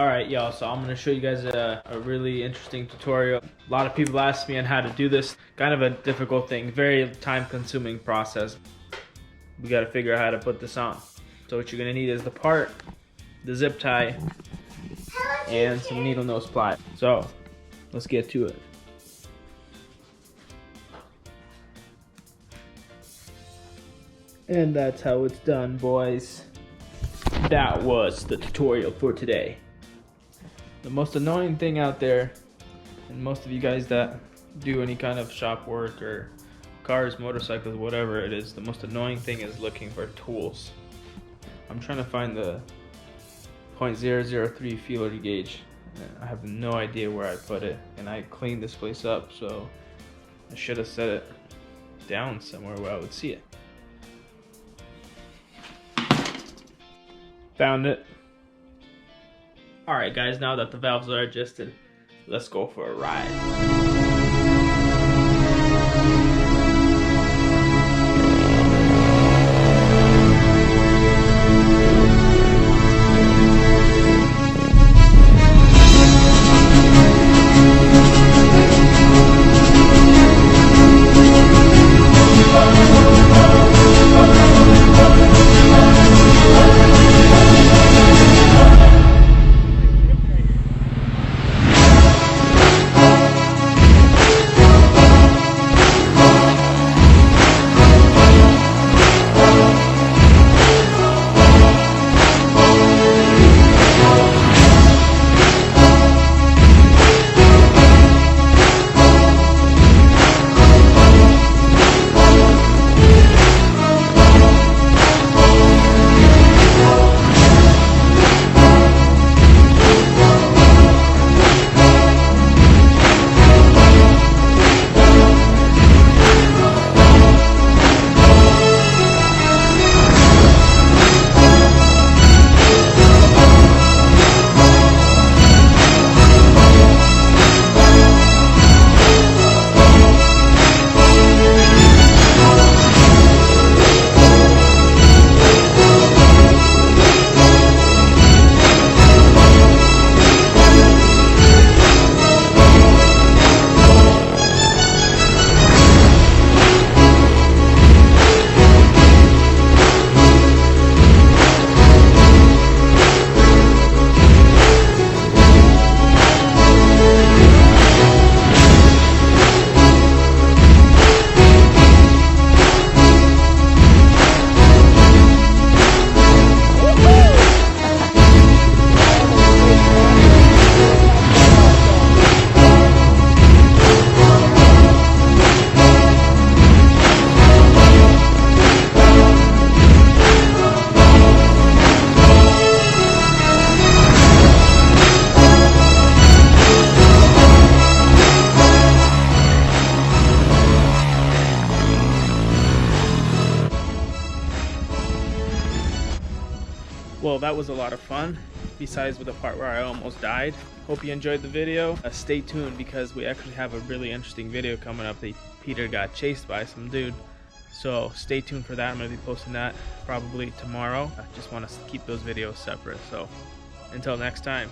Alright y'all, so I'm going to show you guys a really interesting tutorial. A lot of people ask me on how to do this. Kind of a difficult thing, very time consuming process. We got to figure out how to put this on. So what you're going to need is the part, the zip tie, and some needle nose pliers. So let's get to it. And that's how it's done, boys. That was the tutorial for today. The most annoying thing out there, and most of you guys that do any kind of shop work or cars, motorcycles, whatever it is, the most annoying thing is looking for tools. I'm trying to find the .003 feeler gauge. I have no idea where I put it, and I cleaned this place up, so I should have set it down somewhere where I would see it. Found it. Alright guys, now that the valves are adjusted, let's go for a ride. Well, that was a lot of fun, besides with the part where I almost died. Hope you enjoyed the video. Stay tuned because we actually have a really interesting video coming up. Peter got chased by some dude. So stay tuned for that. I'm going to be posting that probably tomorrow. I just want to keep those videos separate. So until next time.